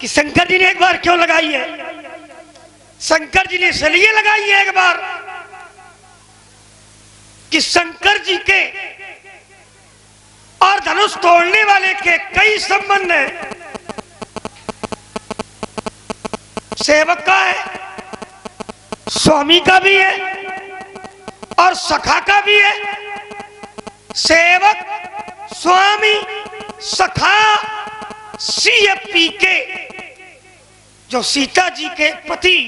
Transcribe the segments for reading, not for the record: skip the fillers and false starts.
कि शंकर जी ने एक बार क्यों लगाई है। शंकर जी ने इसलिए लगाई है एक बार कि शंकर जी के और धनुष तोड़ने वाले के कई संबंध हैं। सेवक का है, स्वामी का भी है और सखा का भी है। सेवक, स्वामी, सखा, सीएपी के जो सीता जी के पति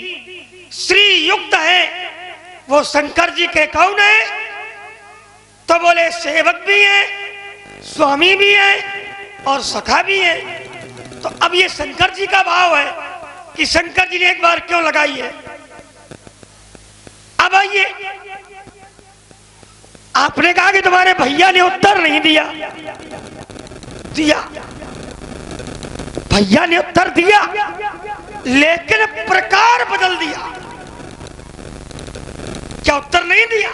श्री युक्त है वो शंकर जी के कौन है? तो बोले सेवक भी है, स्वामी भी है और सखा भी है। तो अब ये शंकर जी का भाव है कि शंकर जी ने एक बार क्यों लगाई है। अब आइए, आपने कहा कि तुम्हारे भैया ने उत्तर नहीं दिया। दिया, भैया ने उत्तर दिया लेकिन प्रकार बदल दिया। क्या उत्तर नहीं दिया?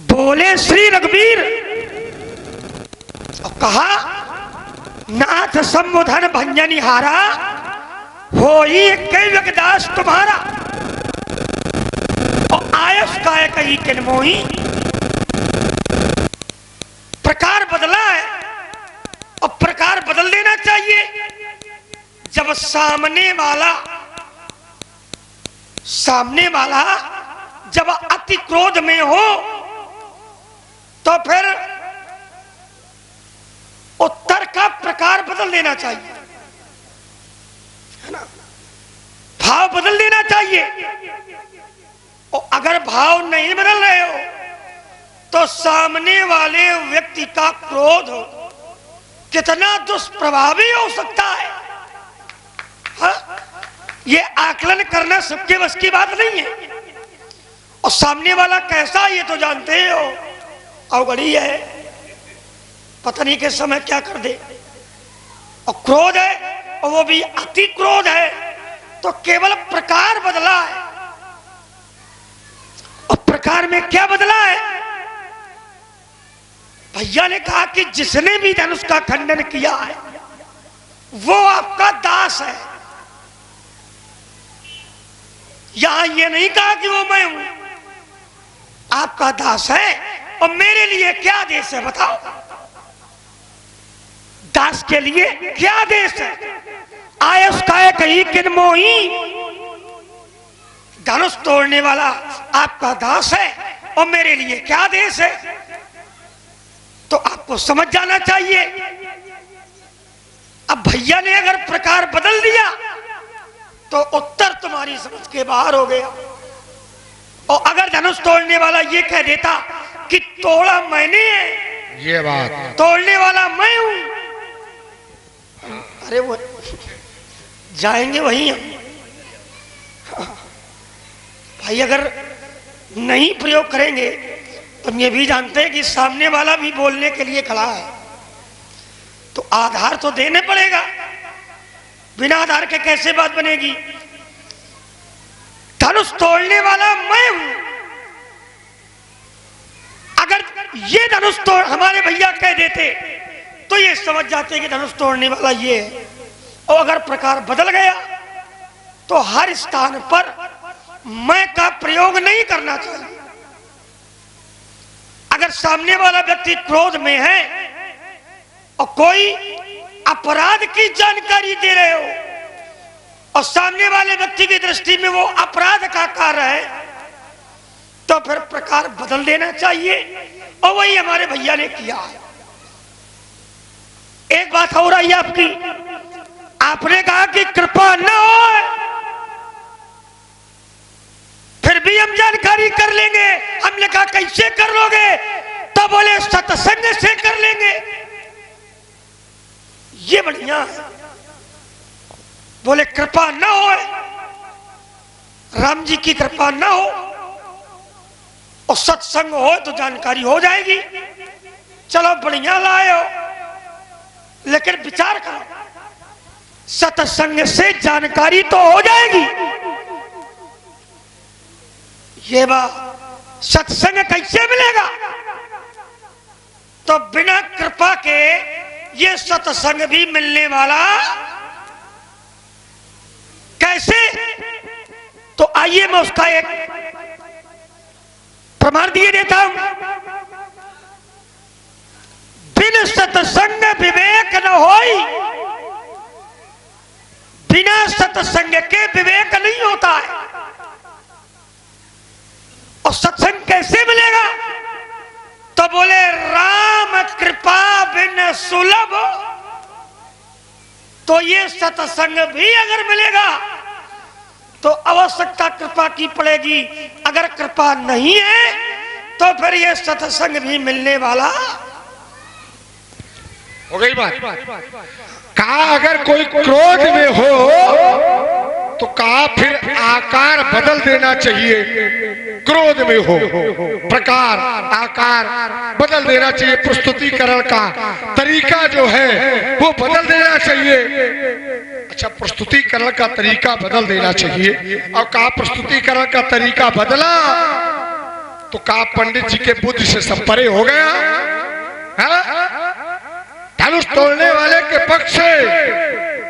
बोले श्री रघुवीर और कहा नाथ संबोधन भंजनी हारा होई कैवक दास तुम्हारा और आयस काय कही किन मोही। प्रकार बदला है और प्रकार बदल देना चाहिए। जब सामने वाला जब अति क्रोध में हो तो फिर उत्तर का प्रकार बदल देना चाहिए, है ना? भाव बदल देना चाहिए। और अगर भाव नहीं बदल रहे हो तो सामने वाले व्यक्ति का क्रोध कितना दुष्प्रभावी हो सकता है, हा? ये आकलन करना सबके बस की बात नहीं है। और सामने वाला कैसा ये तो जानते हो, अवगढ़ी है, पता नहीं किस समय क्या कर दे। और क्रोध है और वो भी अति क्रोध है तो केवल प्रकार बदला है। और प्रकार में क्या बदला है? भैया ने कहा कि जिसने भी धनुष का खंडन किया है वो आपका दास है। यहां ये नहीं कहा कि वो मैं हूं, आपका दास है। और मेरे लिए क्या आदेश है बताओ? दास के लिए क्या आदेश है? आयस काय कही किन मोही। धनुष तोड़ने वाला आपका दास है और मेरे लिए क्या आदेश है? तो आपको समझ जाना चाहिए। अब भैया ने अगर प्रकार बदल दिया तो उत्तर तुम्हारी समझ के बाहर हो गया। और अगर धनुष तोड़ने वाला ये कह देता कि तोड़ा मैंने है, ये बात तोड़ने वाला मैं हूं, अरे वो जाएंगे वहीं हम। भाई अगर नहीं प्रयोग करेंगे तो हम ये भी जानते हैं कि सामने वाला भी बोलने के लिए खड़ा है तो आधार तो देने पड़ेगा। बिना आधार के कैसे बात बनेगी? धनुष तोड़ने वाला मैं हूं। अगर ये धनुष तोड़ हमारे भैया कह देते तो ये समझ जाते कि धनुष तोड़ने वाला ये है। और अगर प्रकार बदल गया तो हर स्थान पर मैं का प्रयोग नहीं करना चाहिए। अगर सामने वाला व्यक्ति क्रोध में है और कोई अपराध की जानकारी दे रहे हो और सामने वाले व्यक्ति की दृष्टि में वो अपराध का कार्य है तो फिर प्रकार बदल देना चाहिए। और वही हमारे भैया ने किया है। एक बात हो रही है आपकी, आपने कहा कि कृपा न हो फिर भी हम जानकारी कर लेंगे। हमने कहा कैसे कर लोगे? तो बोले सत्संग से कर लेंगे। ये बढ़िया है। बोले कृपा न हो, राम जी की कृपा न हो और सत्संग हो तो जानकारी हो जाएगी। चलो बढ़िया लाए हो, लेकिन विचार करो, सत्संग से जानकारी तो हो जाएगी। ये बात सत्संग कैसे मिलेगा? तो बिना कृपा के ये सत्संग भी मिलने वाला कैसे? तो आइए मैं उसका एक प्रमाण दिए देता हूं। बिन सत्संग विवेक न होई, बिना सत्संग के विवेक नहीं होता है। और सत्संग कैसे मिलेगा? तो बोले राम कृपा बिन सुलभ। तो ये सत्संग भी अगर मिलेगा तो आवश्यकता कृपा की पड़ेगी। अगर कृपा नहीं है तो फिर ये सत्संग भी मिलने वाला हो गई बात। कहा अगर कोई क्रोध में हो तो कहा फिर आकार बदल देना चाहिए। क्रोध में हो प्रकार आकार बदल देना चाहिए। प्रस्तुतिकरण का तरीका जो है वो बदल देना चाहिए। अच्छा, प्रस्तुतिकरण का तरीका बदल देना चाहिए। और कहा प्रस्तुतिकरण का तरीका बदला तो कहा पंडित जी के बुद्धि से सब परे हो गया। धनुष तोड़ने वाले के पक्ष से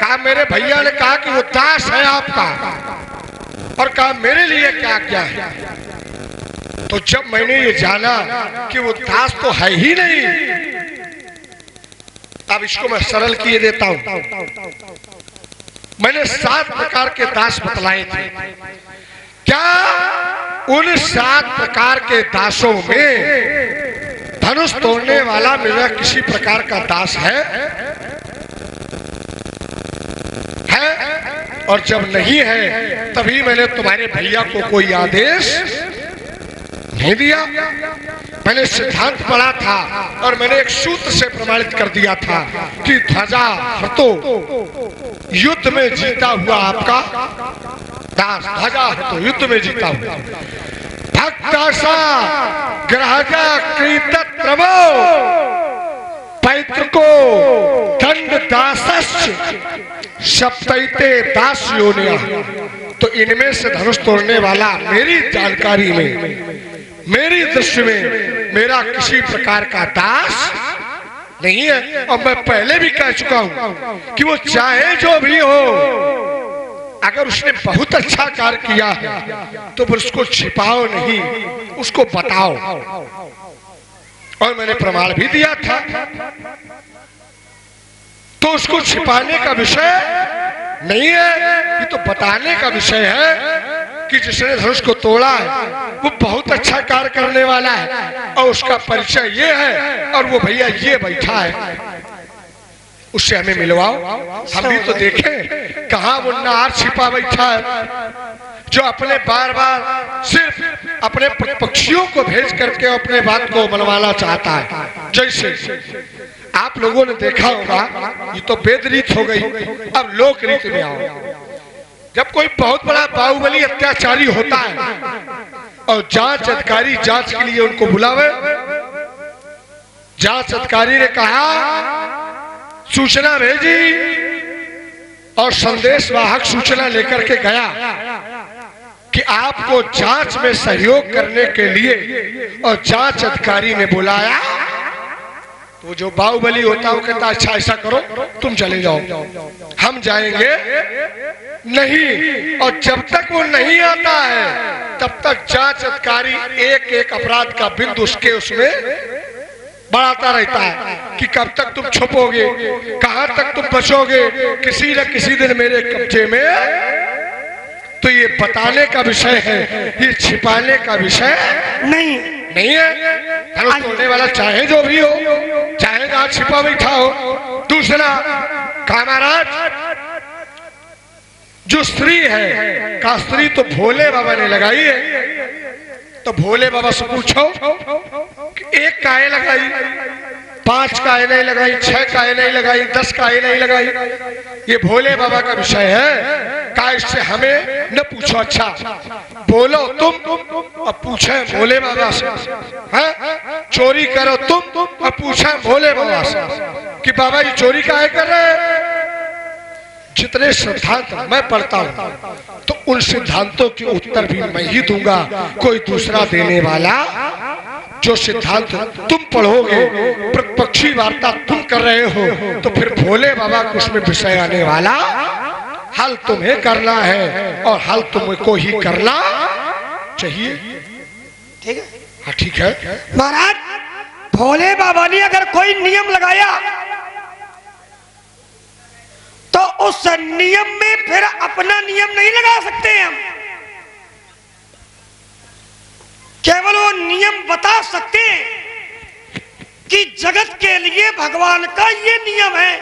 कहा मेरे भैया ने कहा कि वो दास है आपका, और कहा मेरे लिए क्या क्या है। तो जब मैंने ये जाना कि वो दास तो है ही नहीं, अब इसको मैं सरल किए देता हूं। मैंने 7 प्रकार के दास बतलाए थे। क्या उन 7 प्रकार के दासों में धनुष तोड़ने वाला मेरा किसी प्रकार का दास है? और जब नहीं है तभी मैंने तुम्हारे भैया को कोई आदेश नहीं दिया। मैंने सिद्धांत पढ़ा था और मैंने एक सूत्र से प्रमाणित कर दिया था कि ध्वजा हर्तो युद्ध में जीता हुआ आपका दास, ध्वजा हर्तो युद्ध में जीता हुआ भक्तासा ग्रहजा कृतत्रवो पैतृको दंड दासस्य सप्तैते दास योनिया। तो इनमें से धनुष तोड़ने वाला मेरी जानकारी में, मेरी दृष्टि में मेरा किसी प्रकार का दास नहीं है। और मैं पहले भी कह चुका हूं कि वो चाहे जो भी हो, अगर उसने बहुत अच्छा कार्य किया है तो फिर उसको छिपाओ नहीं, उसको बताओ। और मैंने प्रमाण भी दिया था। तो उसको छिपाने का विषय नहीं है, ये तो बताने का विषय है कि जिसने धनुष को तोड़ा है वो बहुत अच्छा कार्य करने वाला है और उसका परिचय ये है, और वो भैया ये बैठा है, उससे हमें मिलवाओ। हम भी तो देखें कहाँ वो नार छिपा बैठा है जो अपने बार बार सिर्फ अपने प्रतिपक्षियों को भेज करके अपने बात को मनवाना चाहता है। जैसे आप लोगों ने देखा होगा, ये तो वेद रीत हो गई, अब लोक रीत में आओ। जब कोई बहुत बड़ा बाहुबली अत्याचारी होता है और जांच अधिकारी जांच के लिए उनको बुलावे, जांच अधिकारी ने कहा सूचना भेजी और संदेश वाहक सूचना लेकर के गया कि आपको जांच में सहयोग करने के लिए, और जांच अधिकारी ने बुलाया तो जो बाहुबली होता है वो कहता अच्छा ऐसा करो तुम चले जाओ, हम जाएंगे नहीं। और जब तक वो नहीं आता है तब तक जांच अधिकारी एक एक अपराध का बिंदु उसमें बढ़ाता रहता है कि कब तक तुम छुपोगे, कहां तक तुम बचोगे, किसी न किसी दिन मेरे कब्जे में। तो ये बताने का विषय है, ये छिपाने का विषय नहीं है। धनुष तोड़ने वाला चाहे जो भी हो, चाहे जहां छिपा बैठा हो। दूसरा कहा महाराज जो स्त्री है, का स्त्री तो भोले बाबा ने लगाई है, तो भोले बाबा से पूछो एक काहे लगाई, 5 काहे नहीं लगाई, 6 काहे नहीं लगाई, 10 काहे नहीं लगाई। ये भोले बाबा का विषय है, का इससे हमें न पूछो। अच्छा बोलो तुम अब पूछे भोले बाबा से, है चोरी करो तुम अब पूछे भोले बाबा से कि बाबा ये चोरी काहे कर रहे हैं। जितने सिद्धांत मैं पढ़ता हूं तो उन सिद्धांतों के उत्तर भी मैं ही दूंगा, कोई दूसरा देने वाला जो सिद्धांत तुम पढ़ोगे, प्रतिपक्षी वार्ता तुम कर रहे हो, तो फिर भोले बाबा को उसमें विषय आने वाला। हल तुम्हें करना है और हल तुमको ही करना चाहिए। ठीक है? हाँ ठीक है। महाराज, भोले बाबा ने अगर कोई नियम लगाया तो उस नियम में फिर अपना नियम नहीं लगा सकते हम। केवल वो नियम बता सकते हैं कि जगत के लिए भगवान का ये नियम है।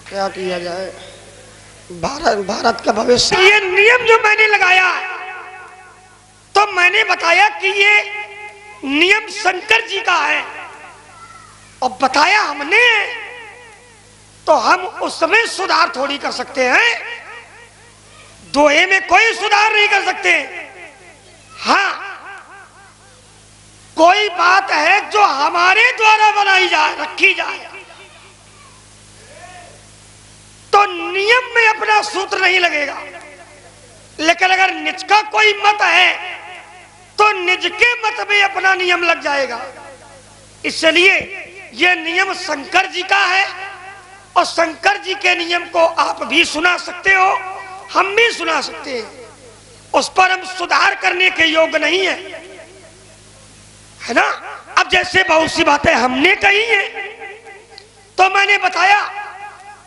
क्या किया जाए? भारत का भविष्य, ये नियम जो मैंने लगाया तो मैंने बताया कि ये नियम शंकर जी का है और बताया हमने, तो हम उसमें सुधार थोड़ी कर सकते हैं। दोहे में कोई सुधार नहीं कर सकते। हाँ, कोई बात है जो हमारे द्वारा बनाई जाए, रखी जाए, तो नियम में अपना सूत्र नहीं लगेगा। लेकिन अगर निज का कोई मत है तो निज के मत में अपना नियम लग जाएगा। इसलिए यह नियम शंकर जी का है और शंकर जी के नियम को आप भी सुना सकते हो, हम भी सुना सकते हैं। उस पर हम सुधार करने के योग्य नहीं है ना। अब जैसे बहुत सी बातें हमने कही हैं, तो मैंने बताया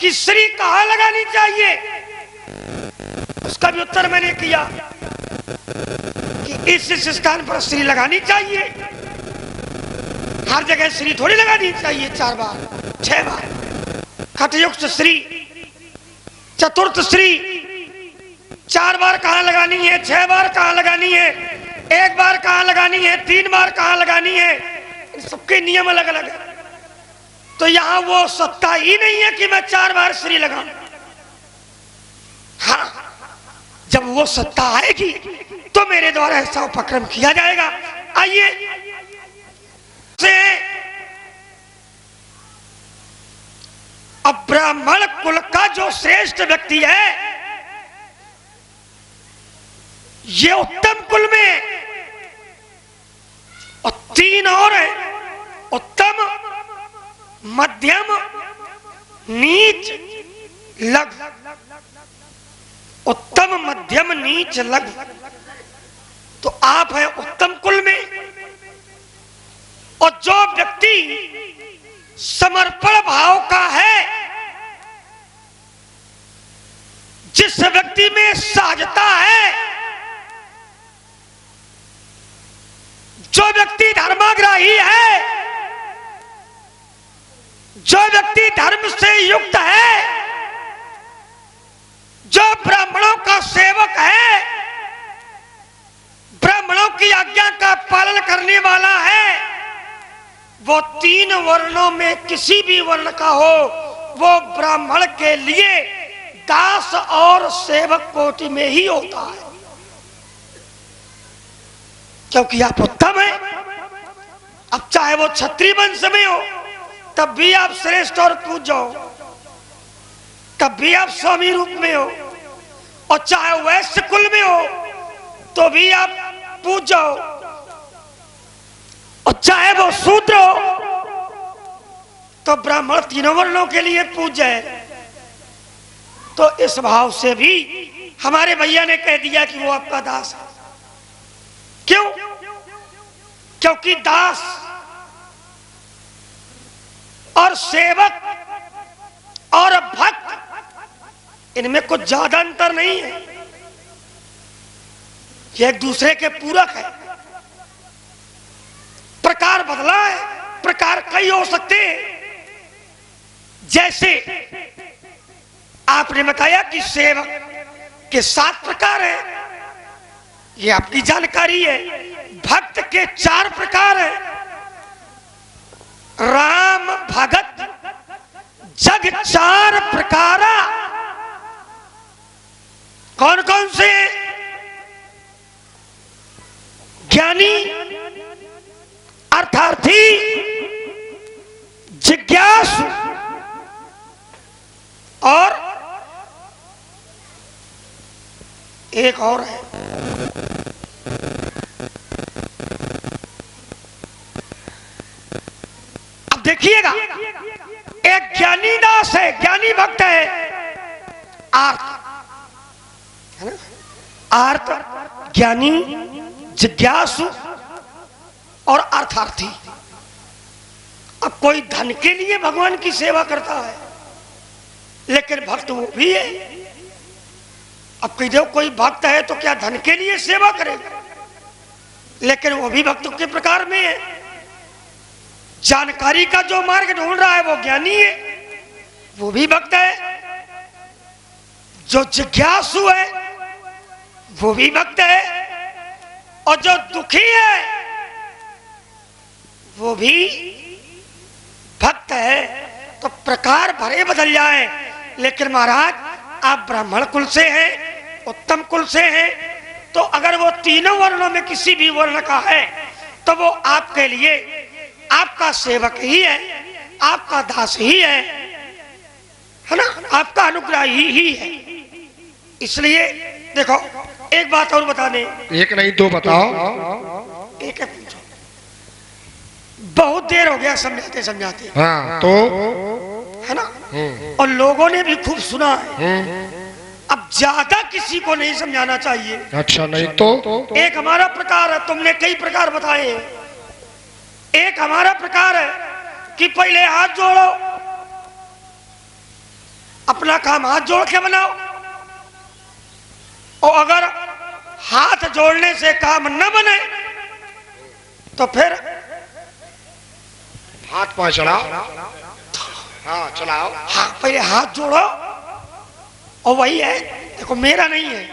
कि श्री कहाँ लगानी चाहिए, उसका भी उत्तर मैंने किया कि इस स्थान पर श्री लगानी चाहिए। हर जगह श्री थोड़ी लगानी चाहिए 4 बार 6 बार। खटयुक्त श्री, चतुर्थ श्री 4 बार कहाँ लगानी है, 6 बार कहाँ लगानी है, 1 बार कहाँ लगानी है, 3 बार कहाँ लगानी है, सबके नियम अलग अलग है। तो यहां वो सत्ता ही नहीं है कि मैं 4 बार श्री लगाऊं। हाँ, जब वो सत्ता आएगी तो मेरे द्वारा ऐसा उपक्रम किया जाएगा। आइए से अब ब्राह्मण कुल का जो श्रेष्ठ व्यक्ति है, ये उत्तम कुल में और 3 और है, उत्तम, मध्यम, नीच, लघु। उत्तम, मध्यम, नीच, लघु। तो आप हैं उत्तम कुल में। और जो व्यक्ति समर्पण भाव का है, जिस व्यक्ति में सहजता है, जो व्यक्ति धर्माग्राही है, जो व्यक्ति धर्म से युक्त है, जो ब्राह्मणों का सेवक है, ब्राह्मणों की आज्ञा का पालन करने वाला है, वो 3 वर्णों में किसी भी वर्ण का हो, वो ब्राह्मण के लिए दास और सेवक कोटि में ही होता है। क्योंकि आप उत्तम हैं। अब चाहे वो क्षत्रिय वंश में हो तब भी आप श्रेष्ठ और पूज्य हो, तब भी आप स्वामी रूप में हो, और चाहे वैश्य कुल में हो तो भी आप पूज्य हो, और चाहे वो शूद्र हो तो ब्राह्मण 3 वर्णों के लिए पूज्य है। तो इस भाव से भी हमारे भैया ने कह दिया कि वो आपका दास है। क्यों? क्योंकि दास और सेवक और भक्त, इनमें कुछ ज्यादा अंतर नहीं है, ये एक दूसरे के पूरक है। प्रकार बदला है, प्रकार कई हो सकते हैं। जैसे आपने बताया कि सेवक के 7 प्रकार हैं, ये आपकी जानकारी है। भक्त के 4 प्रकार हैं, राम भगत जग 4 प्रकारा। कौन कौन से? ज्ञानी, अर्थार्थी, जिज्ञासु और एक और है। अब देखिएगा, एक ज्ञानी दास है, ज्ञानी भक्त है, आर्त है ना, आर्त, ज्ञानी, जिज्ञासु और अर्थार्थी। अब कोई धन के लिए भगवान की सेवा करता है, लेकिन भक्त वो भी है। अब कह दो कोई भक्त है तो क्या धन के लिए सेवा करेगा, लेकिन वो भी भक्त के प्रकार में है। जानकारी का जो मार्ग ढूंढ रहा है वो ज्ञानी है, वो भी भक्त है। जो जिज्ञासु है वो भी भक्त है, और जो दुखी है वो भी भक्त है। तो प्रकार भरे बदल जाए, लेकिन महाराज आप ब्राह्मण कुल से हैं, उत्तम कुल से हैं, तो अगर वो तीनों वर्णों में किसी भी वर्ण का है तो वो आपके लिए आपका सेवक ही है, आपका दास ही है ना, आपका अनुग्राही ही है। इसलिए देखो एक बात और बता दें। एक नहीं दो बताओ। एक है, पूछो। बहुत देर हो गया समझाते समझाते। हाँ तो है ना, और लोगों ने भी खूब सुना है। अब ज्यादा किसी को नहीं समझाना चाहिए। अच्छा नहीं तो एक हमारा प्रकार है, तुमने कई प्रकार बताए हैं। एक हमारा प्रकार है कि पहले हाथ जोड़ो, अपना काम हाथ जोड़ के बनाओ, और अगर हाथ जोड़ने से काम न बने तो फिर हाथ पांव चलाओ। हाँ चलाओ। हाँ पहले हाथ जोड़ो, और वही है, देखो मेरा नहीं है,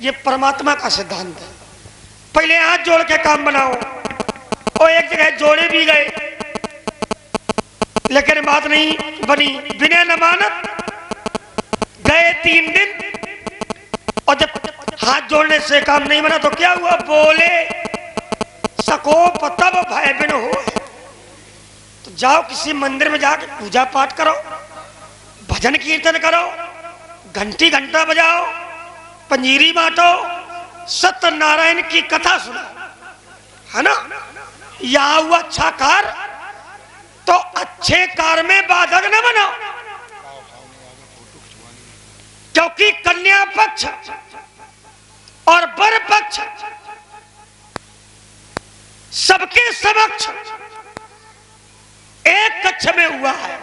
ये परमात्मा का सिद्धांत है। पहले हाथ जोड़ के काम बनाओ, और एक जगह जोड़े भी गए लेकिन बात नहीं बनी, बिना नमानत गए 3 दिन, और जब हाथ जोड़ने से काम नहीं बना तो क्या हुआ, बोले सकोप तब भय बिन हो। तो जाओ किसी मंदिर में जाकर पूजा पाठ करो, भजन कीर्तन करो, घंटी घंटा बजाओ, पंजीरी बांटो, सत्यनारायण की कथा सुनो, है ना। यहाँ हुआ अच्छा कार, तो अच्छे कार में बाधक न बनो, क्योंकि कन्या पक्ष और वर पक्ष सबके समक्ष एक कक्ष में हुआ है।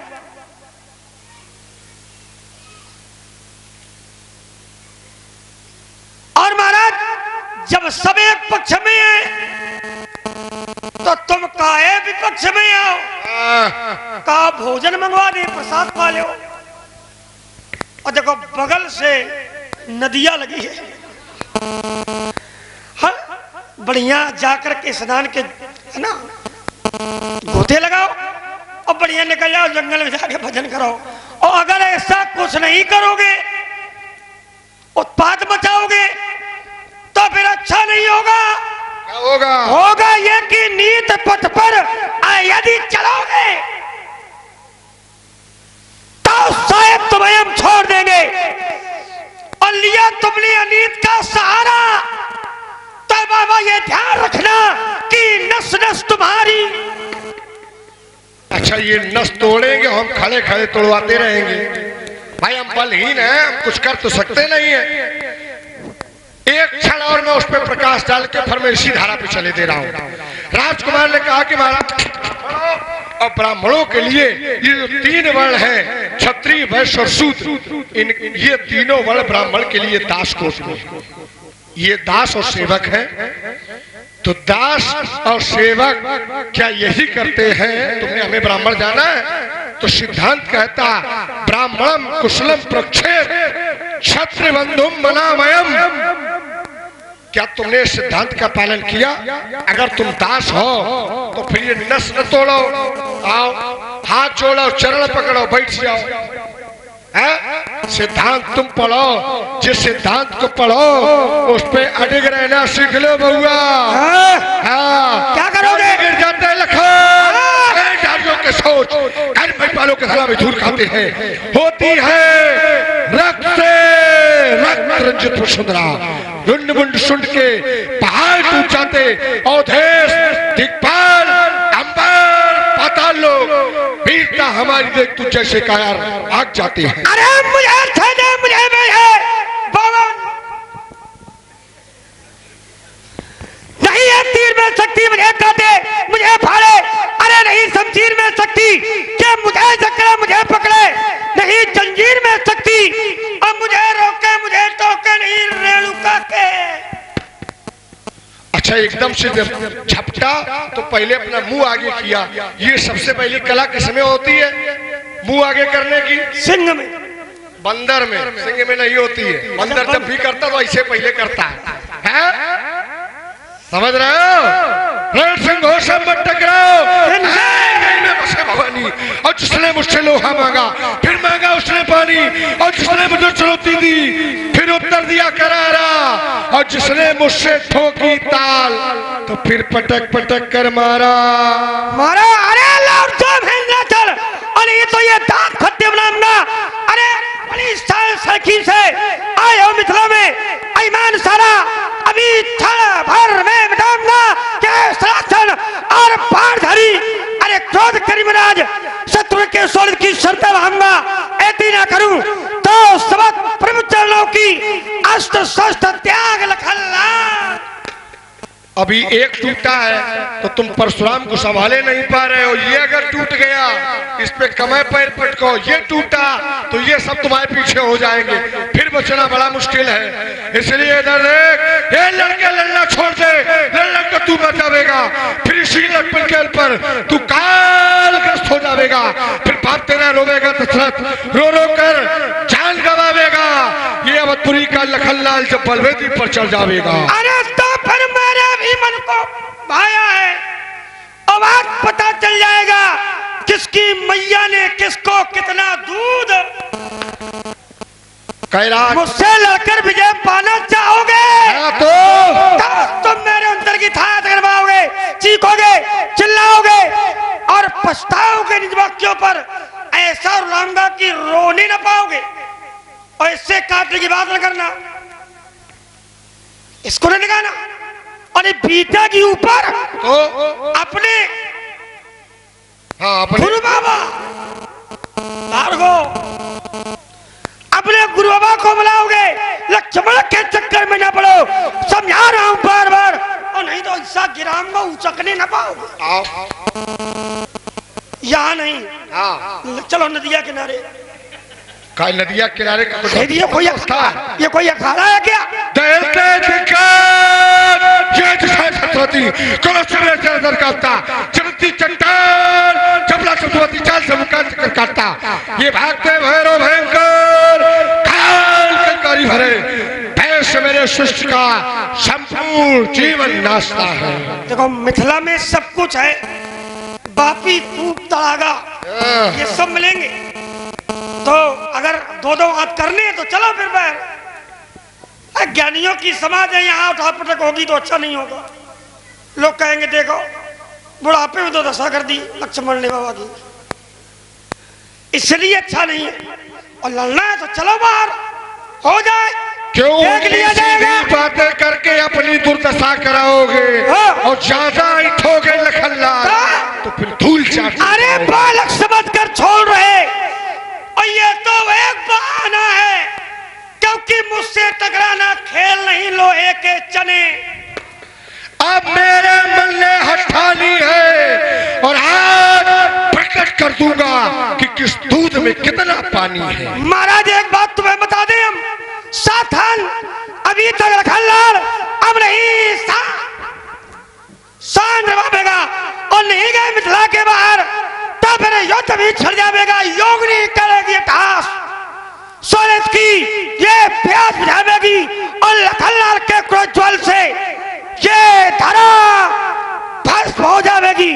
और महाराज जब सब एक पक्ष में है तो तुम काहे विपक्ष में आओ, का भोजन मंगवा दे, प्रसाद पा लो। और देखो बगल से नदियां लगी है, हाँ बढ़िया जाकर के स्नान के, है ना, गोते लगाओ और बढ़िया निकल जाओ, जंगल में जाके भजन करो। और अगर ऐसा कुछ नहीं करोगे, उत्पात मचाओगे, तो फिर अच्छा नहीं होगा। होगा होगा ये कि नीत पथ पर यदि चलोगे तो शायद तुम्हें हम छोड़ देंगे, और लिया तुमने अनीत का सहारा, तो बाबा ये ध्यान रखना कि नस नस तुम्हारी। अच्छा ये नस तोड़ेंगे, हम खड़े खड़े तोड़वाते रहेंगे। भाई हम बलहीन हैं, हम कुछ कर तो सकते नहीं है। एक क्षण और मैं उस पर प्रकाश डाल के फिर मैं इसी धारा पे चले दे रहा हूँ। राजकुमार ने कहा कि महाराज, और ब्राह्मणों के लिए ये जो 3 वर्ण हैं, क्षत्रिय वैश्य और शूद्र, ये तीनों वर्ण ब्राह्मण के लिए दास कोष में, ये दास और सेवक हैं। तो दास और सेवक क्या यही करते हैं? तुमने हमें ब्राह्मण जाना है तो सिद्धांत कहता ब्राह्मणम कुशलम प्रक्षेप क्षत्रिय बंधुम मनामयम। क्या तुमने सिद्धांत का पालन किया? अगर तुम दास हो तो फिर ये नस न तोड़ो, आओ हाथ जोड़ो, चरण पकड़ो, बैठ जाओ। सिद्धांत तुम पढ़ो, जिस सिद्धांत को पढ़ो उस पे अडिग रहना सीख लो बउआ। क्या करोगे? गिर जाते लखो के सोच घर बैठ वालों के सलाह में धूल खाते हैं, होती है रक्त से रक्त रंजित वसुंधरा, रुंड मुंड सुंड के पहाड़ टूट जाते, अवधेश, दिक्पाल, अंबर, पाताल लोग वीरता हमारी देख तू जैसे कायर भाग जाती है। अरे मुझे छेदे, मुझे में है बावन, नहीं है तीर में शक्ति मुझे काटे, मुझे फाड़े, अरे नहीं शमशीर में शक्ति कि मुझे जकड़े, मुझे पकड़े, नहीं जंजीर में शक्ति और मुझे रोके, मुझे टोके, नहीं रेणुका के। अच्छा, एकदम से जब झपटा तो पहले अपना मुंह आगे किया, ये सबसे पहली कला किसमें होती है? मुंह आगे करने की? सिंह में, बंदर में, सिंह में नहीं होती है। बंदर जब भी करता तो ऐसे पहले करता है? समझ रहे हो? रण सिंह से मत टकराओ, भवानी। और जिसने मुझसे लोहा मांगा, फिर मांगा उसने पानी, और जिसने मुझे चुनौती दी, फिर उत्तर दिया करारा, और जिसने मुझसे ठोकी ताल, तो फिर पटक पटक कर मारा। अरे लौट जाओ चल, अरे ये तो ये दांत खत्ते बनाऊंगा। अरे बड़ी सड़की से आए हो मिथिला में, ईमान सारा अभी क्षण भर में मिटाऊंगा के सरासन और बाढ़ धरी। अरे क्रोध करीमराज, शत्रु के सोल की शर्त भाऊंगा, ऐसी ना करूं तो सबक प्रभु चरणों की अस्त्र शस्त्र त्याग लखल्ला। अभी एक टूटा है तो तुम परशुराम को संभाले नहीं पा रहे हो, ये अगर टूट गया इस पे कमर पैर पटको, ये टूटा तो ये सब तुम्हारे पीछे हो जाएंगे, फिर बचना बड़ा मुश्किल है। इसलिए इधर देख, ये लड़के लड़ना छोड़ दे, लड़ने को तू बचावेगा, फिर इसी लड़पन के पर तू कालग्रस्त हो जाएगा, फिर बाप तेरा रोवेगा दशरथ, रो रो कर जान गवावेगा। ये अवधपुरी का लखनलाल जब बलवेदी पर चढ़ जाएगा, अरे तो फिर मेरे भी मन को भाया है, अब आज पता चल जाएगा किसकी मैया ने किसको कितना दूध। कैलाश मुझसे लड़कर विजय पाना चाहोगे तो तुम मेरे अंदर की था करवाओगे, चीखोगे, चिल्लाओगे और पछताओगे निज वाक्यों पर। ऐसा रुलाऊंगा कि रो नहीं ना पाओगे, और इससे काटने की बात न करना, इसको नहीं निकालना। और बीता के ऊपर तो अपने गुरु बाबा अपने गुरु बाबा को बुलाओगे, लक्ष्मण के चक्कर में ना पड़ो, समझा रहा हूं बार बार, और नहीं तो ऐसा गिराऊंगा उचकने ना पाओगे। यहाँ नहीं, चलो नदिया किनारे। नदिया किनारे का ये कोई अखाड़ा है क्या? चलती चट्टान चपला चतुवती चाल से मुकान चक्कर काटता, ये भागते भैरव भयंकर काल कंकारी भरे भैंस मेरे शिष्य का संपूर्ण जीवन नाचता है। देखो मिथिला में सब कुछ है, बापी खूब तड़ागा ये सब मिलेंगे, तो अगर दो दो हाथ करने हैं तो चलो फिर बाहर। ज्ञानियों की समाज है, यहाँ उठा पटक होगी तो अच्छा नहीं होगा। लोग कहेंगे देखो बुढ़ापे में तो दशा कर दी लक्ष्मण ने बाबा की, इसलिए अच्छा नहीं है। और लड़ना है तो चलो बाहर हो जाए, क्यों देख लिया जाएगा। बातें करके अपनी दुर्दशा कराओगे और ज्यादा इठोगे लखनलाल तो फिर धूल चाट। अरे बालक समझ कर छोड़ रहे, और ये तो एक बहाना है, क्योंकि मुझसे टकराना खेल नहीं लोहे के चने। अब मेरे मन ने हठानी है और आज प्रकट कर दूंगा कि किस दूध में कितना पानी है। महाराज एक बात तुम्हें बता दें, हम साथन अभी तक लखनलाल अब नहीं शान रवाबेगा और नहीं गए मिथिला के बाहर तो फिर युद्ध भी छिड़ जाएगा। योग नहीं करेगी इतिहास सोलह की ये प्यास बुझावेगी और लखनलाल के क्रोज्ज्वल से ये धरा भस्म हो जाएगी।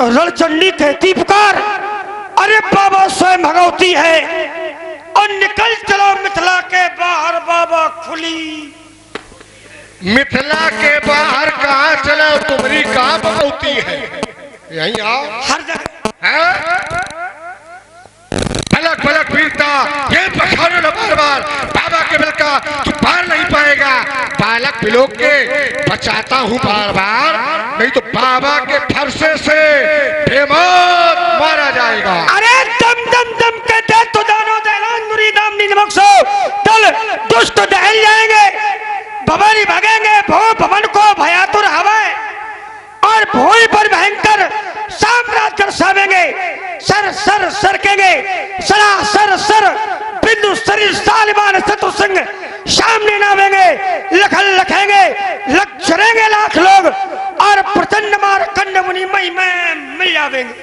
रणचंडी कहती पुकार, अरे बाबा स्वयं भगवती है और निकल चलो मिथिला के बाहर। बाबा खुली मिथिला के बाहर कहाँ चलो, तुम्हारी कहाँ भगवती है? यहीं आओ, हर जगह पलक पलक वीरता ये पखारो न बार बार। बाबा बाबा के बल का तू पार नहीं पाएगा। बालक बिलोक के बचाता हूँ बार बार, नहीं तो बाबा के फरसे से बेमौत मारा जाएगा। अरे दम दम दम कहते तो दानो दहलान मुरीदाम निमक्सो तल दुष्ट दहल जाएंगे, भवन भगेंगे, भो भवन को भयातुर हवाए और भोई पर भयंकर साम्राज्य दर्शावेंगे। सर सर सरकेंगे, सरा सर सर बिंदु शरीर सालिबान सतु सिंह सामने नावेंगे, लखल लखेंगे, लख चरेंगे लाख लोग और प्रचंड मार कंड मुनि मई में मिल जावेंगे।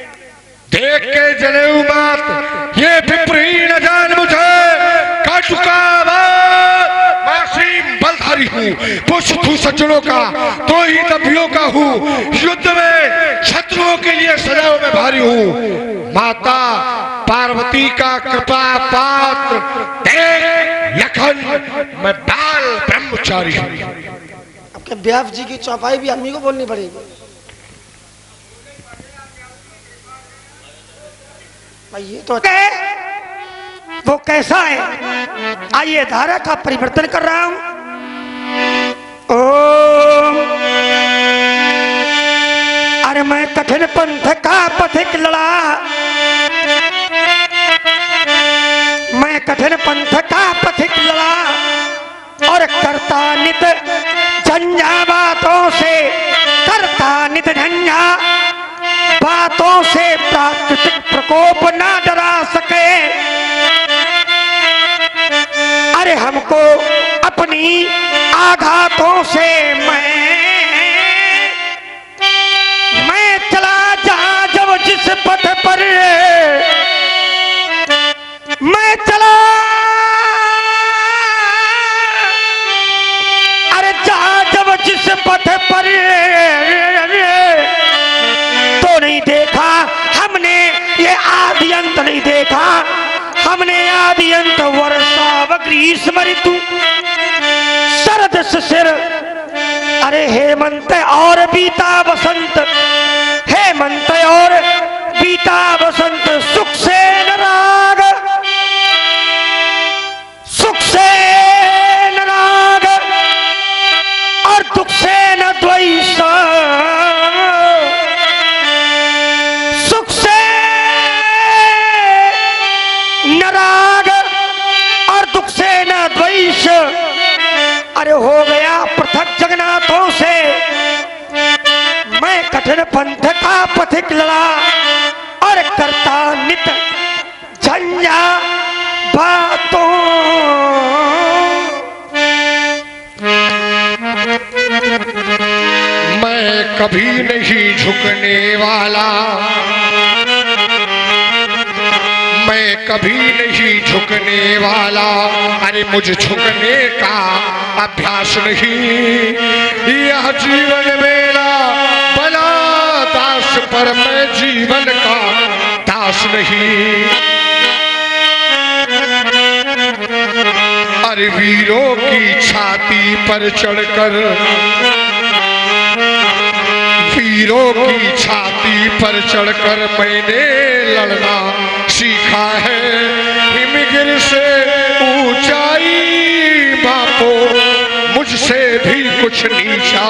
देख के जनेऊ मात ये विपरी न जान मुझे काटुका मासीम बलधारी हूँ, पुष्प हूँ सज्जनों का तो ही दबियों का हूँ, युद्ध में शत्रुओं के लिए सजाओं में भारी हूँ। माता पार्वती का कृपा पात्र देख लखन मैं बाल ब्रह्मचारी हूँ। आपके व्यास जी की चौपाई भी अम्मी को बोलनी पड़ेगी। ये तो वो कैसा है, आइए धारा का परिवर्तन कर रहा हूं। ओम अरे मैं कठिन पंथ का पथिक लड़ा, मैं कठिन पंथ का पथिक लड़ा और करता नित झंझा बातों से, करता नित झंझा बातों से प्राकृतिक प्रकोप ना डरा सके। अरे हमको अपनी आघातों से मैं चला जहां जब जिस पथ पर मैं चला, अरे जहां जब जिस पथ पर तो नहीं देखा हमने ये आदि अंत, नहीं देखा हमने आदि अंत। वर्षा ग्रीष्म ऋतु शरद शिशिर, अरे हेमंत और बीता बसंत, हेमंत और बीता बसंत, सुख से न राग, सुख से न राग और दुख से न द्वेष, सुख से न राग और दुख से न द्वेष। अरे हो गया पृथक जगन्नाथों से, मैं कठिन पंथ का पथिक लड़ा और करता नित झंझा बातों। मैं कभी नहीं झुकने वाला, मैं कभी नहीं झुकने वाला, अरे मुझ झुकने का अभ्यास नहीं। यह जीवन मेरा बना दास, पर मैं जीवन का दास नहीं। अरे वीरों की छाती पर चढ़कर, वीरों की छाती पर चढ़कर मैंने लड़ना सीखा है। हिमगिर से ऊंचाई बापो मुझसे भी कुछ नीचा,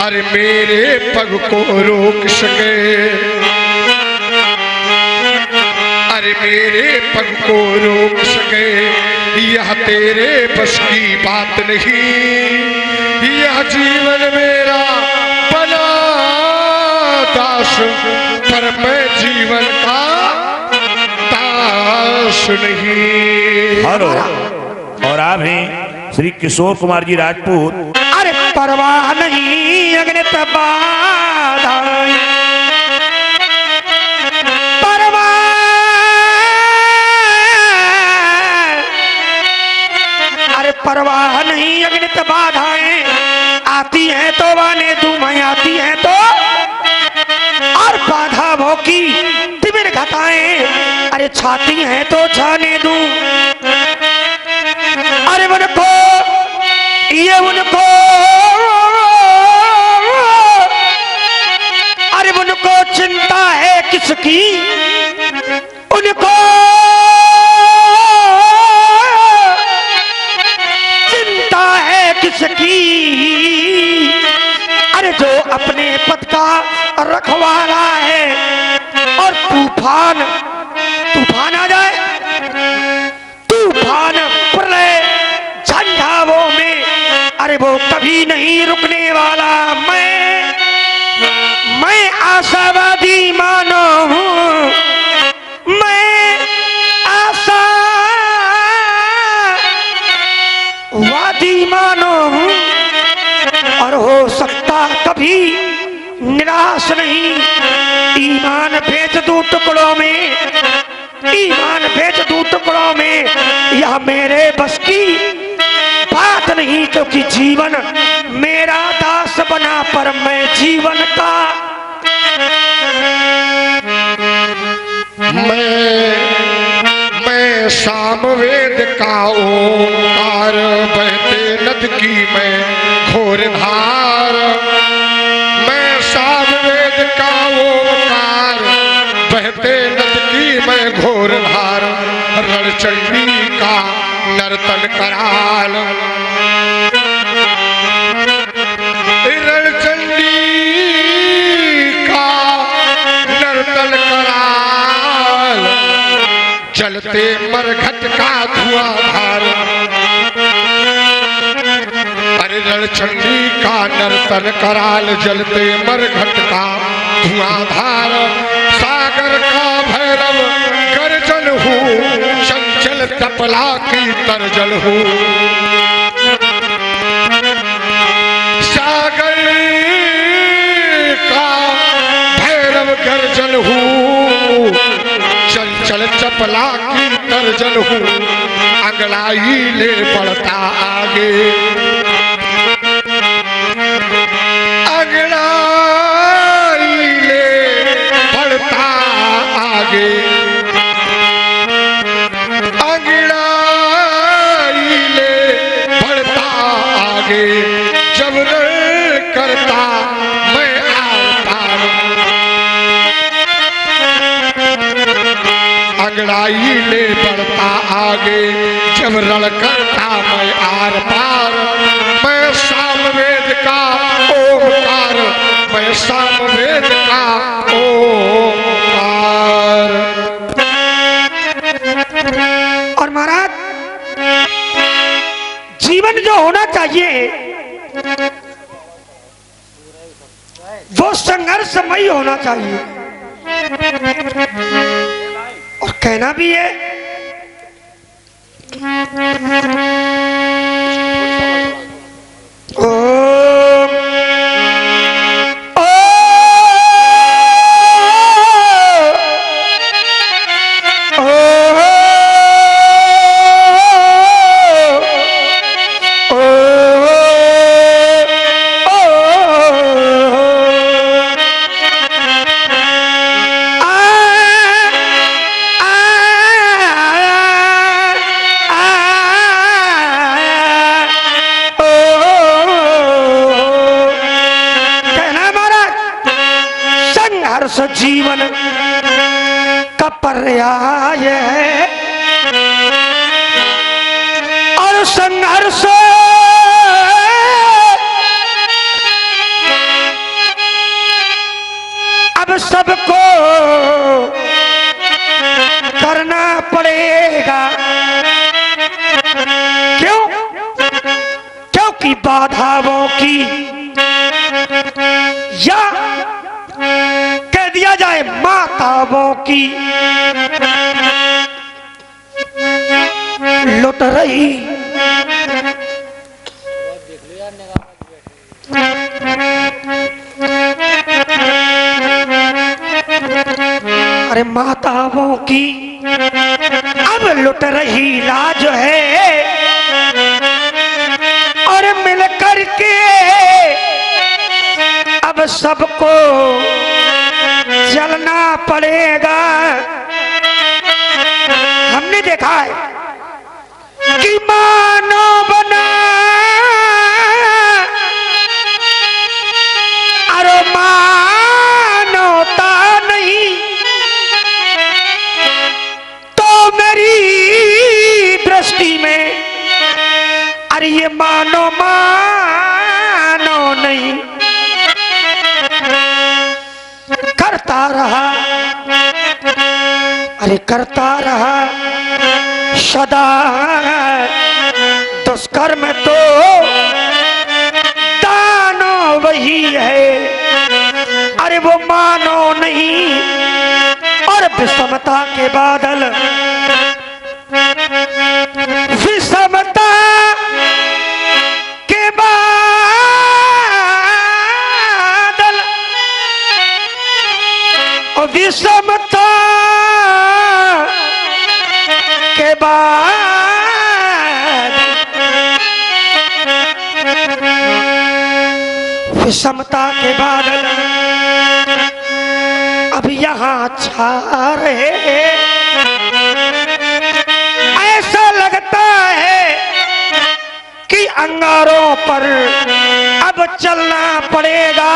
अरे मेरे पग को रोक सके, अरे मेरे पग को रोक सके, यह तेरे बस की बात नहीं। यह जीवन मेरा बना दास, पर मैं जीवन का दास नहीं। हेलो, और आप हैं श्री किशोर कुमार जी राजपूत। अरे परवाह नहीं अगणित बाधाएं, परवाह नहीं अगणित बाधाएं, आती हैं तो वाने दूं मैं, आती हैं तो और बाधा भोकी तिमिर घटाएं, अरे छाती हैं तो छाने दूं। अरे उनको ये उनको, अरे उनको चिंता है किसकी, उनको अपने पद का रखवाला है। और तूफान आ जाए, तूफान प्रलय झंझावों में, अरे वो कभी नहीं रुकने वाला। मैं आशावादी मानव हूँ, मैं आशावादी मानव हूँ, और हो सकता कभी निराश नहीं। ईमान बेच दूं टुकड़ों में, ईमान बेच दूं टुकड़ों में, यह मेरे बस की बात नहीं, क्योंकि जीवन मेरा दास बना, पर मैं जीवन का मैं सामवेद का ओंकार, बहते नद की मैं घोर धार। मैं सामवेद का ओंकार, बहते नद की मैं घोर धार। रणचंडी का नर्तन कराल, रणचंडी का नर्तन कराल। जलते मरघट का धुआंधार, अरे रणचंडी का नर्तन कराल। जलते मरघट का धुआंधार, सागर का भैरव गर्जन हूँ, चंचल तपला की तर्जन हूँ। सागर का भैरव गर्जन हूँ, चंचल चपला की तर्जन हूँ। अंगड़ाई ले बढ़ता आगे, अंगड़ाई ले बढ़ता आगे, अंगड़ाई ले बढ़ता आगे। जब रण करता मैं आर पार, अंगड़ाई ले बढ़ता आगे। जब रण करता मैं आर पार, मैं सामवेद का ओंकार, मैं सामवेद का ओंकार। और महाराज, जीवन जो होना चाहिए वो संघर्षमय होना चाहिए, और कहना भी है। जीवन का पर्याय है, और संघर्ष अब सबको करना पड़ेगा। क्यों? क्योंकि बाधाओं की, या कह दिया जाए माताओं की, लुट रही अरे माताओं की अब लुट रही लाज है, और मिल करके अब सबको चलना पड़ेगा। हमने देखा है कि मानो बना अरे मानोता नहीं, तो मेरी दृष्टि में अरे ये मानो नहीं, रहा, अरे करता रहा सदा दुष्कर्म तो दानो वही है, अरे वो मानो नहीं। और विषमता के बादल, विषमता के बादल, और विषमता के बाद, विषमता के बादल अब यहाँ छा रहे। ऐसा लगता है कि अंगारों पर अब चलना पड़ेगा।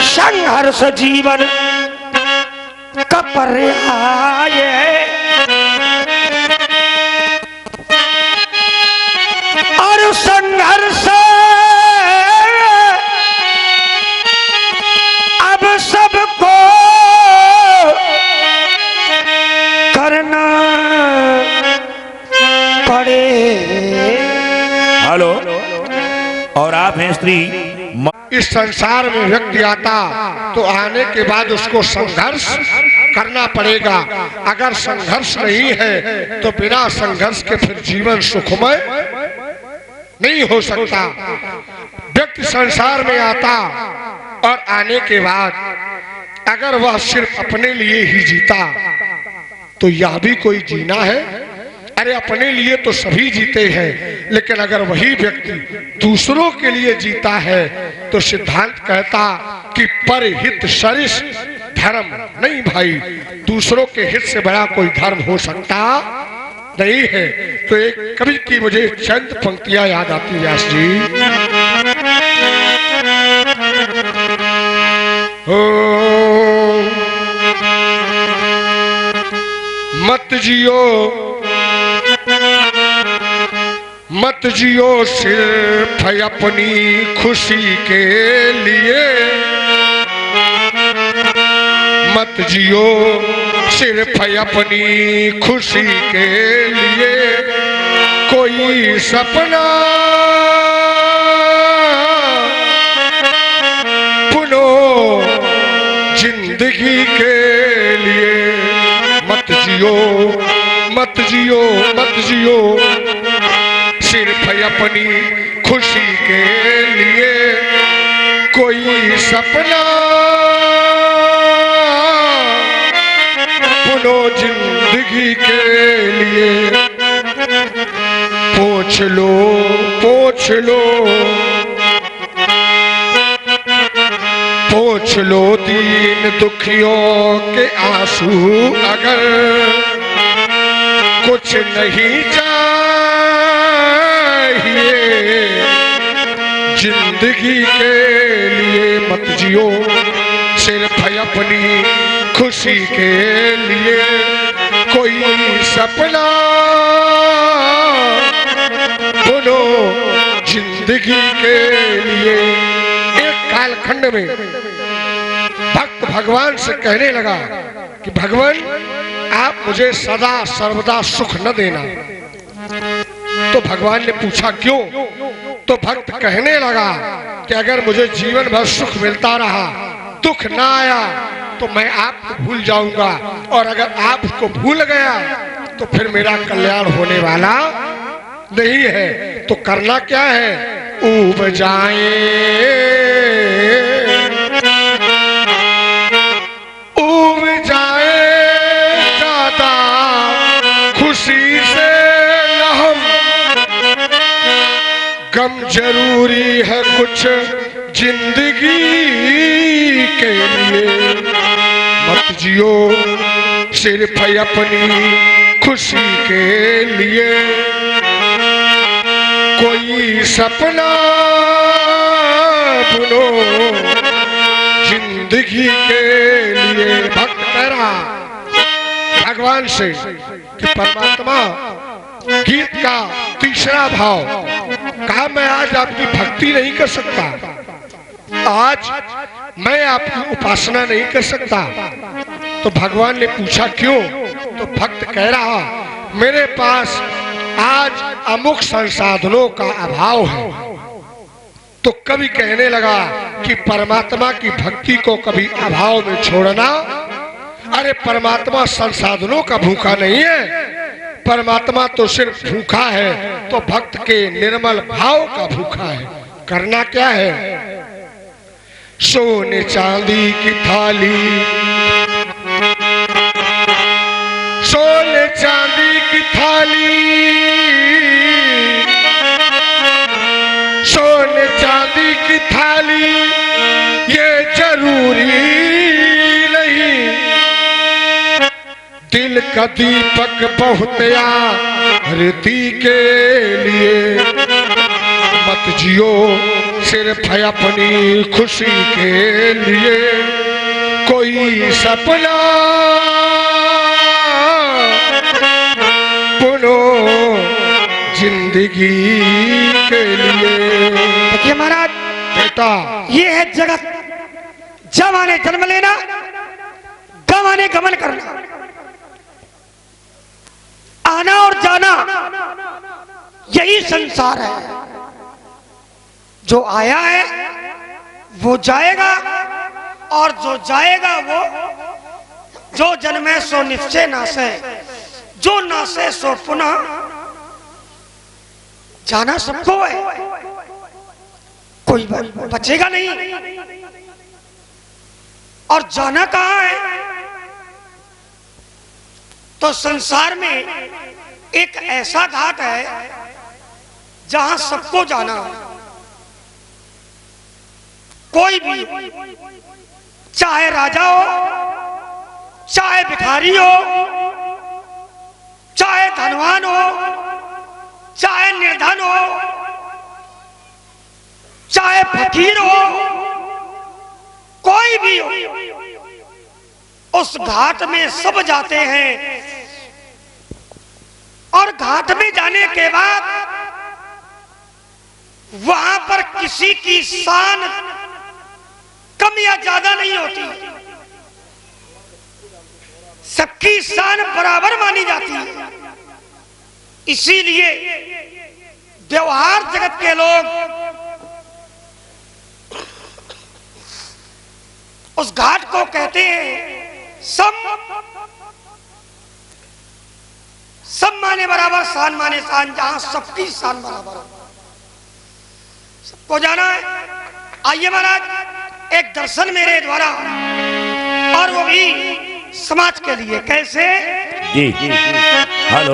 संघर्ष जीवन का पर्याय है, और संघर्ष अब सबको करना पड़े। हेलो, और आप हैं स्त्री। इस संसार में व्यक्ति आता तो आने के बाद उसको संघर्ष करना पड़ेगा। अगर संघर्ष नहीं है तो बिना संघर्ष के फिर जीवन सुखमय नहीं हो सकता। व्यक्ति संसार में आता और आने के बाद अगर वह सिर्फ अपने लिए ही जीता तो यह भी कोई जीना है? अरे अपने लिए तो सभी जीते हैं, लेकिन अगर वही व्यक्ति दूसरों के लिए जीता है तो सिद्धांत कहता कि परहित सरिस धर्म नहीं भाई। दूसरों के हित से बड़ा कोई धर्म हो सकता नहीं है। तो एक कवि की मुझे चंद पंक्तियां याद आती है व्यास जी। हो मत जियो, मत जियो सिर्फ अपनी खुशी के लिए, मत जियो सिर्फ अपनी खुशी के लिए। कोई सपना पुनो जिंदगी के लिए। मत जियो, मत जियो, मत जियो सिर्फ अपनी खुशी के लिए। कोई सपना पुनो जिंदगी के लिए। पोंछ लो, पोंछ लो, पोंछ लो दीन दुखियों के आंसू। अगर कुछ नहीं चाहिए जिंदगी के लिए। मत जियो सिर्फ अपनी खुशी के लिए। कोई सपना बोलो जिंदगी के लिए। एक कालखंड में भक्त भगवान से कहने लगा कि भगवान आप मुझे सदा सर्वदा सुख न देना। तो भगवान ने पूछा क्यों? तो भक्त कहने लगा कि अगर मुझे जीवन भर सुख मिलता रहा, दुख ना आया तो मैं आपको भूल जाऊंगा, और अगर आपको भूल गया तो फिर मेरा कल्याण होने वाला नहीं है। तो करना क्या है? ऊब जाए, ऊब जाए ज्यादा खुशी से न हम। गम जरूरी है कुछ जिंदगी के लिए। मत जियो सिर्फ अपनी खुशी के लिए। कोई सपना बुनो जिंदगी के लिए। भक्त कह रहा भगवान से कि परमात्मा, गीत का तीसरा भाव कहा मैं आज आपकी भक्ति नहीं कर सकता, आज मैं आपकी उपासना नहीं कर सकता। तो भगवान ने पूछा क्यों? तो भक्त कह रहा मेरे पास आज अमुक संसाधनों का अभाव है। तो कवि कहने लगा कि परमात्मा की भक्ति को कभी अभाव में छोड़ना। अरे परमात्मा संसाधनों का भूखा नहीं है, परमात्मा तो सिर्फ भूखा है तो भक्त के निर्मल भाव का भूखा है। करना क्या है? सोने चांदी की थाली, सोने चांदी की थाली, सोने चांदी की थाली ये जरूरी नहीं। दिल का दीपक बहुत आरती के लिए, मत जियो सिर्फ अपनी खुशी के लिए। कोई सपना बुनो जिंदगी के लिए। देखिए महाराज, बेटा ये है जगत। जवाने जन्म लेना, गवाने गमन करना, आना और जाना, यही संसार है। जो आया है वो जाएगा, और जो जाएगा वो जो जन्मे सो निश्चय नासे, जो नासे सो पुनः। जाना सबको है, कोई बचेगा नहीं। और जाना कहां है? तो संसार में एक ऐसा घाट है जहां सबको जाना है। कोई भी, चाहे राजा हो, चाहे भिखारी हो, चाहे धनवान हो, चाहे निर्धन हो, चाहे फकीर हो, कोई भी हो, उस घाट में सब जाते हैं। और घाट में जाने के बाद वहां पर किसी की शान कम या ज्यादा नहीं होती, सबकी शान बराबर मानी जाती है। इसीलिए व्यवहार जगत के लोग उस घाट को कहते हैं सब माने बराबर, शान माने शान, जहां सबकी शान बराबर हो। सबको जाना है। आइए महाराज, एक दर्शन मेरे द्वारा, और वो भी समाज के लिए। कैसे? जी हेलो,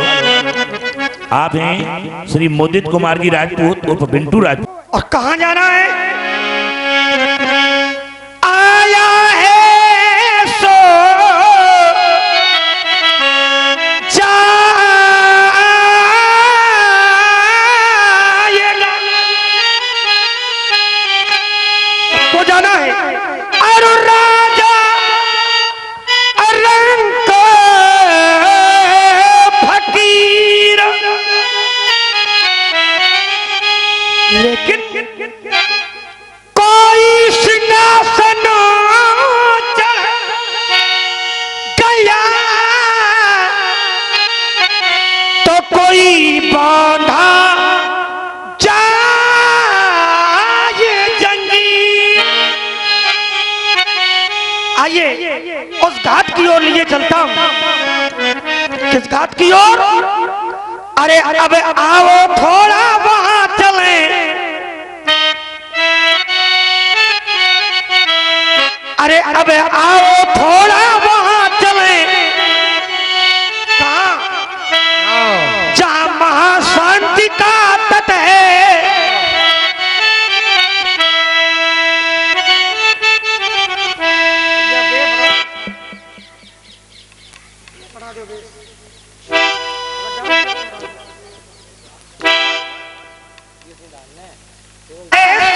आप हैं श्री मोदित कुमार जी राजपूत उर्फ बिंटू राजपूत। और कहां जाना है? आया है सो को जाना है। और राजा रंग फकीर, लेकिन कोई सिंहासन चढ़ गया तो कोई बांधा उस घाट की ओर लिए चलता हूं। किस घाट की ओर? अरे अब आओ थोड़ा वहां चले। अरे अब आओ थोड़ा वहां चले। कहां? जहां महाशांति का तट है।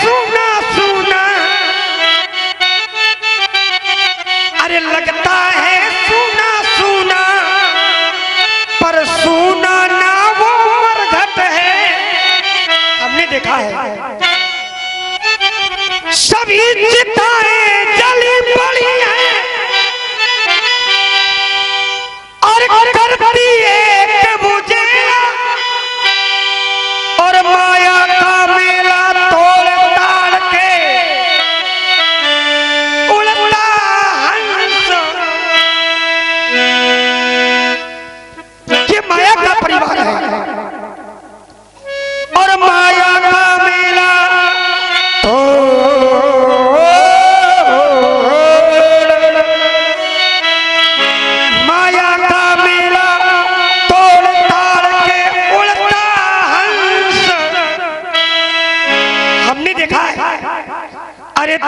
सुना सुना, अरे लगता है सुना सुना, पर सुना ना वो मरघट है। हमने देखा है सभी चिताएं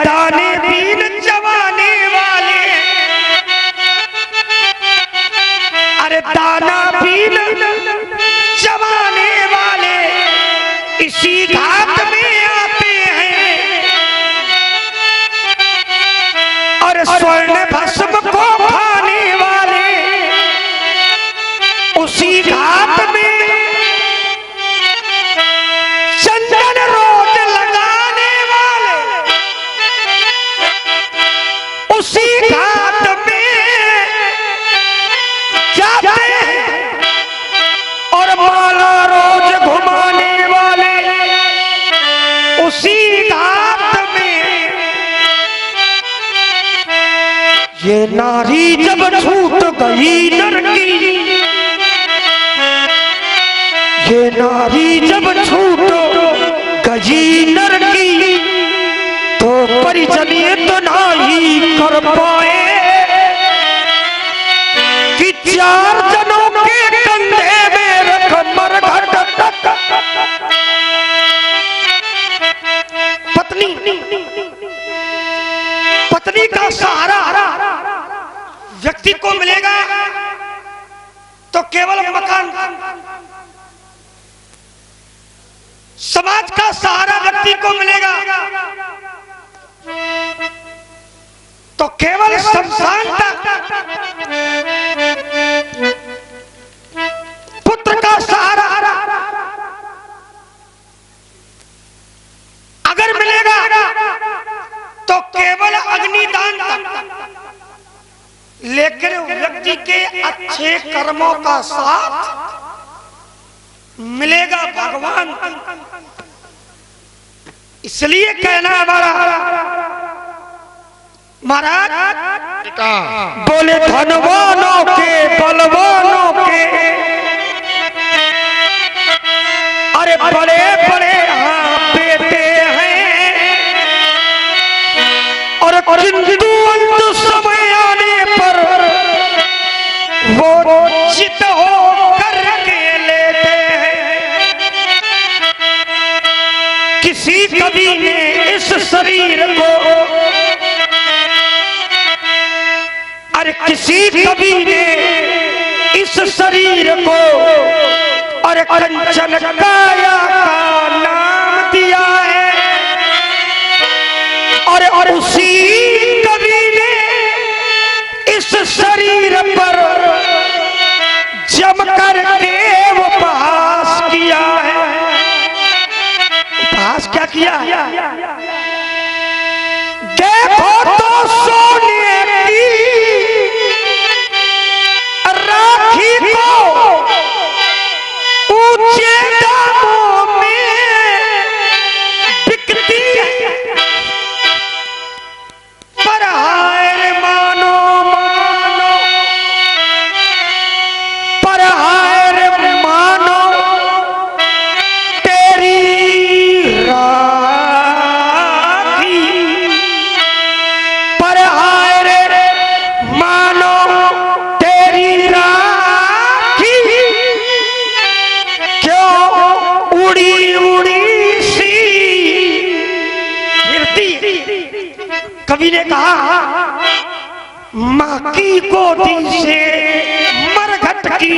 दाने बीन जमाने वाले, अरे दाना बीन जमाने वाले इसी घाट में आते हैं, और स्वर्ण भस्म को खाने वाले उसी घाट में, चंदन रोज लगाने वाले उसी घाट में जाते हैं, और माला रोज घुमाने वाले उसी घाट में। ये नारी जब छूट गई नर की, ये नारी जब छूट गई नर की, तो परिजनिए तो नहीं कर पाए कि चार जनों के कंधे में रख मरघट। पत्नी का सहारा व्यक्ति को मिलेगा तो केवल मकान, समाज का सहारा व्यक्ति को मिलेगा तो केवल शमशान तक, पुत्र का सहारा अगर मिलेगा तो केवल अग्निदान तक, लेकिन व्यक्ति के अच्छे कर्मों का साथ मिलेगा भगवान। इसलिए कहना हमारा महाराज बोले धनवानों के बलवानों के, अरे बड़े बड़े हाँ बेटे हैं, और किंतु अंत समय आने पर वो चित हो करके लेते हैं। किसी कवि ने इस शरीर को, अरे किसी कवि ने इस शरीर को और कंचन काया का नाम दिया है, और उसी कवि ने इस शरीर पर जम करके उपहास किया है। उपहास क्या किया? देखो तो सोने की राखी को ऊंचे दामों में बिकती है, पर हाय रे मानो मानो, पर हाय रे मानो तेरी राखी, पर हाय रे मानो तेरी राखी, क्यों उड़ी उड़ी सी फिरती। कवि ने कहा माँ की गोदी से मरघट की,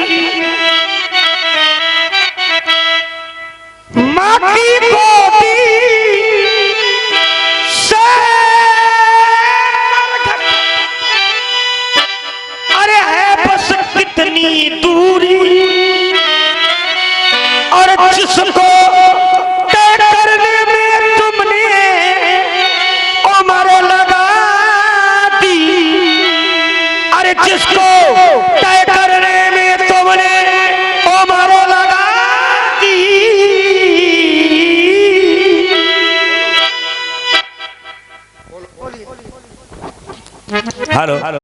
माँ की गोदी से मरघट, अरे है बस कितनी दूरी, और जिसको तय करने में तुमने उम्र लगा दी, अरे जिसको तय करने में तुमने उम्र लगा दी। हेलो।